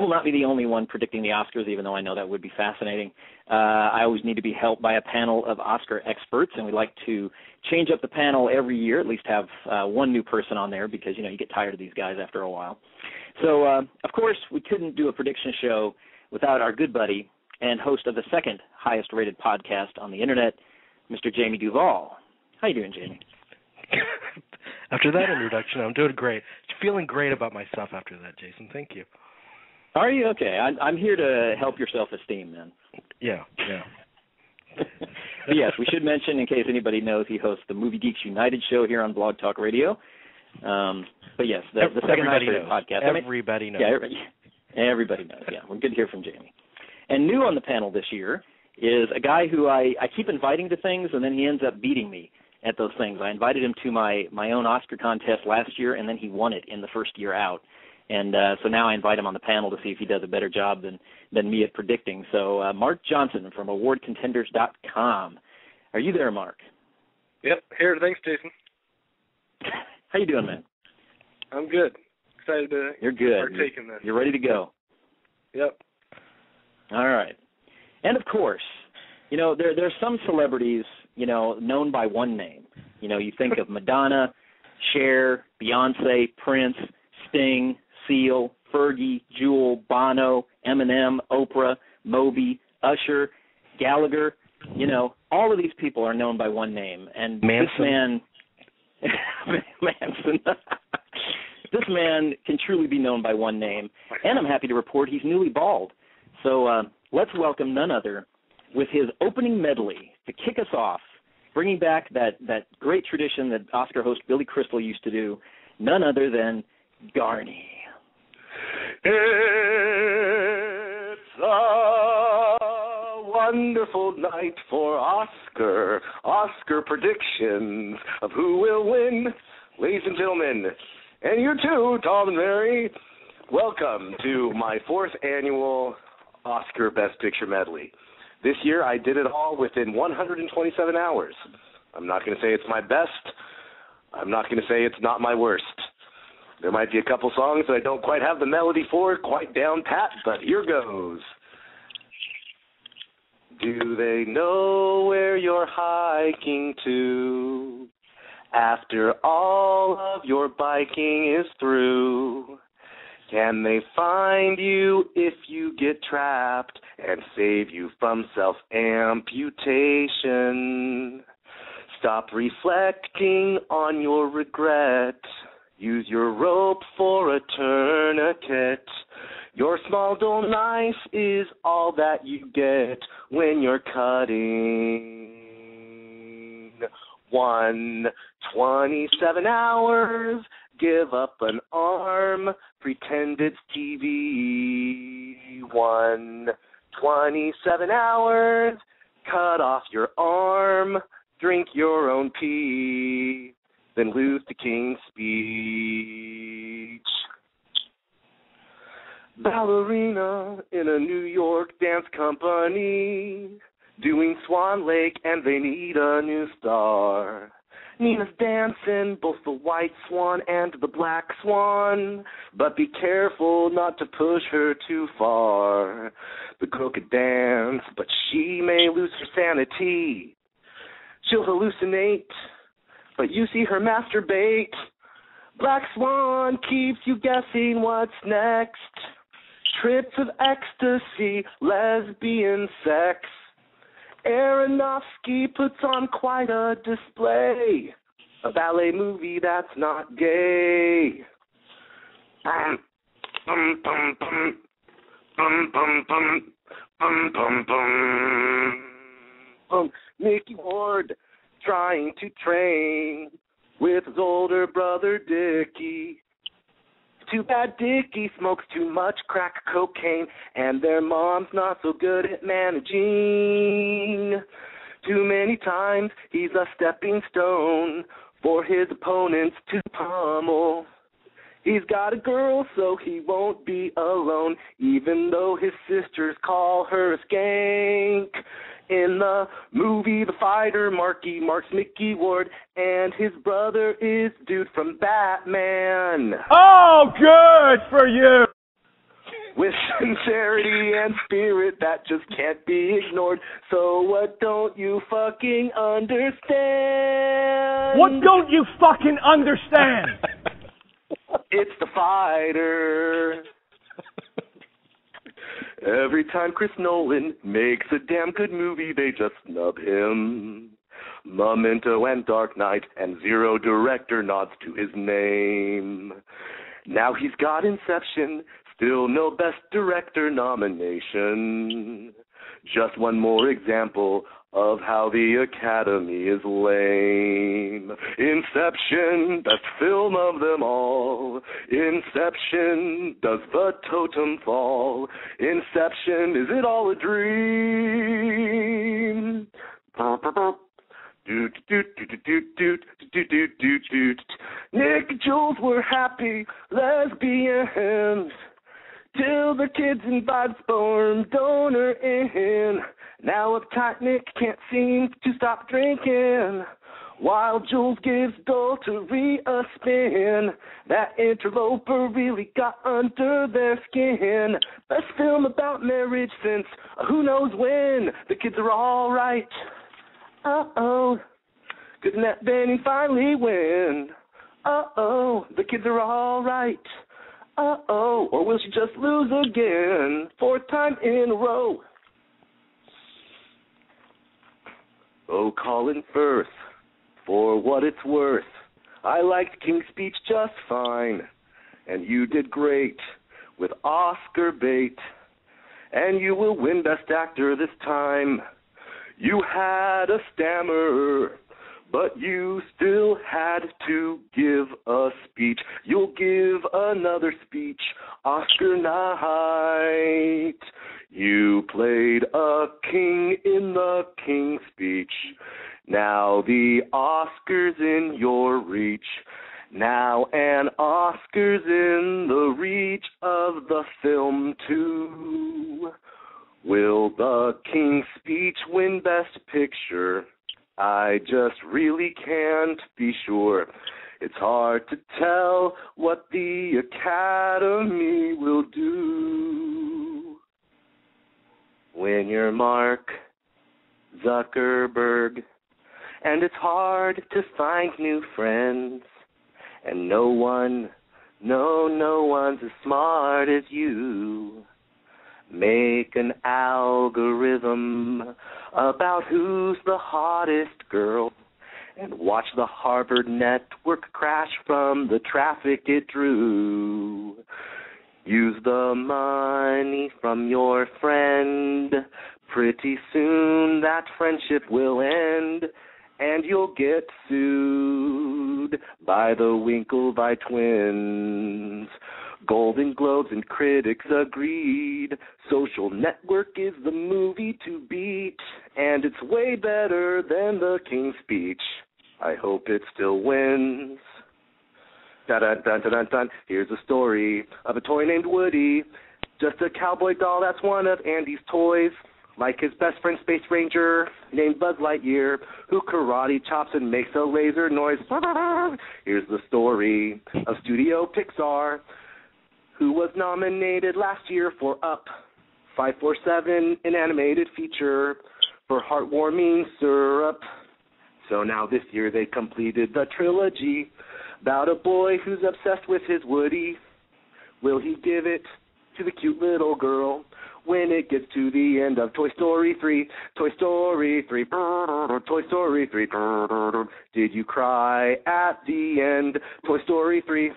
will not be the only one predicting the Oscars, even though I know that would be fascinating. I always need to be helped by a panel of Oscar experts, and we like to change up the panel every year, at least have one new person on there because, you get tired of these guys after a while. So, of course, we couldn't do a prediction show without our good buddy and host of the second highest-rated podcast on the Internet, Mr. Jamie Duvall. How you doing, Jamie? After that introduction, I'm doing great. Feeling great about myself after that, Jason. Thank you. Are you? Okay. I'm here to help your self-esteem, then. Yeah. Yes, we should mention, in case anybody knows, he hosts the Movie Geeks United show here on Blog Talk Radio. But yes, the second highest-rated podcast. Everybody knows. Yeah, everybody knows. Yeah, we're good to hear from Jamie. And new on the panel this year is a guy who I keep inviting to things, and then he ends up beating me at those things. I invited him to my own Oscar contest last year, and then he won it in the first year out. And so now I invite him on the panel to see if he does a better job than me at predicting. So Mark Johnson from awardcontenders.com. Are you there, Mark? Yep, here. Thanks, Jason. How you doing, man? I'm good. Excited to partake in this. You're ready to go. Yep. All right. And, of course, there's some celebrities, known by one name. You think of Madonna, Cher, Beyonce, Prince, Sting, Seal, Fergie, Jewel, Bono, Eminem, Oprah, Moby, Usher, Gallagher. All of these people are known by one name. And Manson. This man, Manson, this man can truly be known by one name. And I'm happy to report he's newly bald. So let's welcome none other with his opening medley to kick us off, bringing back that great tradition that Oscar host Billy Crystal used to do, none other than Garney. It's a wonderful night for Oscar predictions of who will win. Ladies and gentlemen, and you too, Tom and Mary, welcome to my 4th annual Oscar Best Picture medley. This year I did it all within 127 hours. I'm not going to say it's my best. I'm not going to say it's not my worst. There might be a couple songs that I don't quite have the melody for quite down pat, but here goes. Do they know where you're hiking to after all of your biking is through? Can they find you if you get trapped and save you from self-amputation? Stop reflecting on your regret. Use your rope for a tourniquet. Your small dull knife is all that you get when you're cutting. 127 hours, give up an arm, pretend it's TV. 127 hours, cut off your arm, drink your own pee, then lose the king's speech. Ballerina in a New York dance company, doing Swan Lake and they need a new star. Nina's dancing both the White Swan and the Black Swan, but be careful not to push her too far. The girl could dance, but she may lose her sanity. She'll hallucinate, but you see her masturbate. Black Swan keeps you guessing what's next. Trips of ecstasy, lesbian sex. Aronofsky puts on quite a display. A ballet movie that's not gay. Bum, bum, bum, bum, bum, bum, bum, bum, bum, bum. Mickey Ward trying to train with his older brother Dickie. Too bad Dickie smokes too much crack cocaine, and their mom's not so good at managing. Too many times he's a stepping stone for his opponents to pummel. He's got a girl so he won't be alone, even though his sisters call her a skank. In the movie The Fighter, Marky Mark's Mickey Ward, and his brother is dude from Batman. Oh, good for you! with sincerity and spirit that just can't be ignored. So what don't you fucking understand? What don't you fucking understand? It's the fighter. Every time Chris Nolan makes a damn good movie, they just snub him. Memento and Dark Knight and Zero director nods to his name. Now he's got Inception, still no Best Director nomination. Just one more example of how the Academy is lame. Inception, best film of them all. Inception, does the totem fall? Inception, is it all a dream? Nick and Jules were happy lesbians till the kids invite sperm donor in. Now uptight Nick can't seem to stop drinking, while Jules gives adultery a spin. That interloper really got under their skin. Best film about marriage since who knows when. The kids are all right. Uh-oh. Couldn't that Benny finally win? Uh-oh. The kids are all right. Uh-oh. Or will she just lose again? 4th time in a row. Oh, Colin Firth, for what it's worth, I liked King's Speech just fine, and you did great with Oscar bait, and you will win Best Actor this time. You had a stammer, but you still had to give a speech. You'll give another speech, Oscar night. You played a king in the King's Speech. Now the Oscar's in your reach. Now an Oscar's in the reach of the film too. Will the King's Speech win Best Picture? I just really can't be sure. It's hard to tell what the Academy will do. When you're Mark Zuckerberg, and it's hard to find new friends, and no one's as smart as you. Make an algorithm about who's the hottest girl, and watch the Harvard network crash from the traffic it drew. Use the money from your friend. Pretty soon that friendship will end, and you'll get sued by the Winklevi twins. Golden Globes and critics agreed. Social Network is the movie to beat, and it's way better than the King's Speech. I hope it still wins. Dun-dun-dun-dun-dun. Here's a story of a toy named Woody, just a cowboy doll that's one of Andy's toys, like his best friend Space Ranger named Buzz Lightyear, who karate chops and makes a laser noise. Here's the story of Studio Pixar, who was nominated last year for Up 547, an animated feature for heartwarming syrup. So now this year they completed the trilogy about a boy who's obsessed with his Woody. Will he give it to the cute little girl when it gets to the end of Toy Story 3? Toy Story 3, Toy Story 3. Did you cry at the end? Toy Story 3.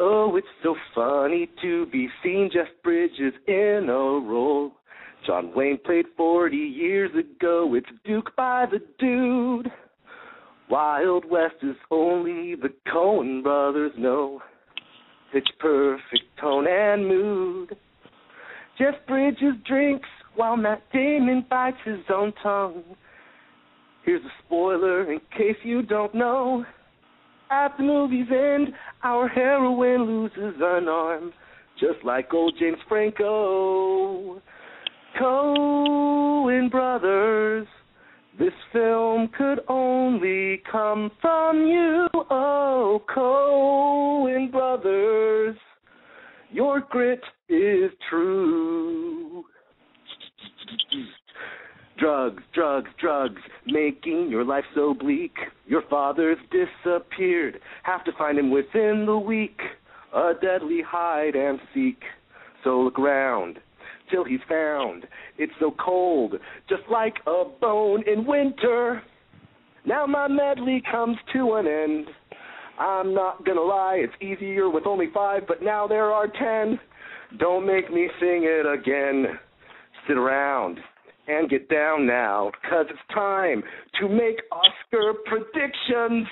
Oh, it's so funny to be seeing Jeff Bridges in a role John Wayne played 40 years ago. It's Duke by the Dude. Wild West is only the Coen brothers know. Pitch perfect tone and mood. Jeff Bridges drinks while Matt Damon bites his own tongue. Here's a spoiler in case you don't know. At the movie's end, our heroine loses an arm, just like old James Franco. Coen brothers, This film could only come from you, oh, Coen brothers. Your grit is true. Drugs, drugs, drugs, making your life so bleak. Your father's disappeared. Have to find him within the week. A deadly hide and seek. So look round till he's found. It's so cold, just like a bone in winter. Now my medley comes to an end. I'm not gonna lie, it's easier with only 5, but now there are 10. Don't make me sing it again. Sit around and get down now, 'cause it's time to make Oscar predictions.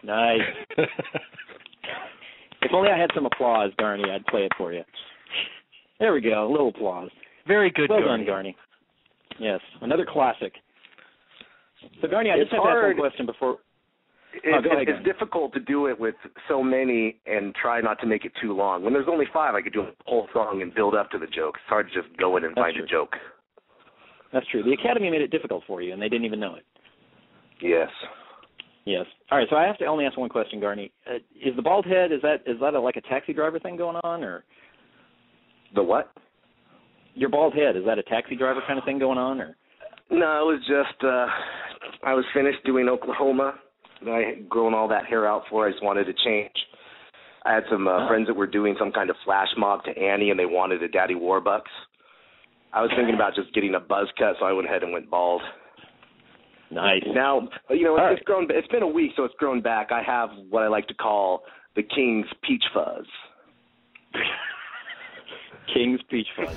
Nice. If only I had some applause, Garney, I'd play it for you. There we go, a little applause. Very good, well Garney. done, Garney. Yes, another classic. So, Garney, I just have to ask one question before. It's difficult to do it with so many and try not to make it too long. When there's only 5, I could do a whole song and build up to the joke. It's hard to just go in and find a joke. That's true. The Academy made it difficult for you, and they didn't even know it. Yes. Yes. All right, so I have to only ask one question, Garney. Is the bald head, is that like a taxi driver thing going on, or? The what? Your bald head, is that a taxi driver kind of thing going on, or? No, it was just, I was finished doing Oklahoma. I had grown all that hair out for. I just wanted to change. I had some friends that were doing some kind of flash mob to Annie, and they wanted a Daddy Warbucks. I was thinking about just getting a buzz cut, so I went ahead and went bald. Nice. Now, it's grown. It's been a week, so it's grown back. I have what I like to call the King's Peach Fuzz. King's Peach Fuzz.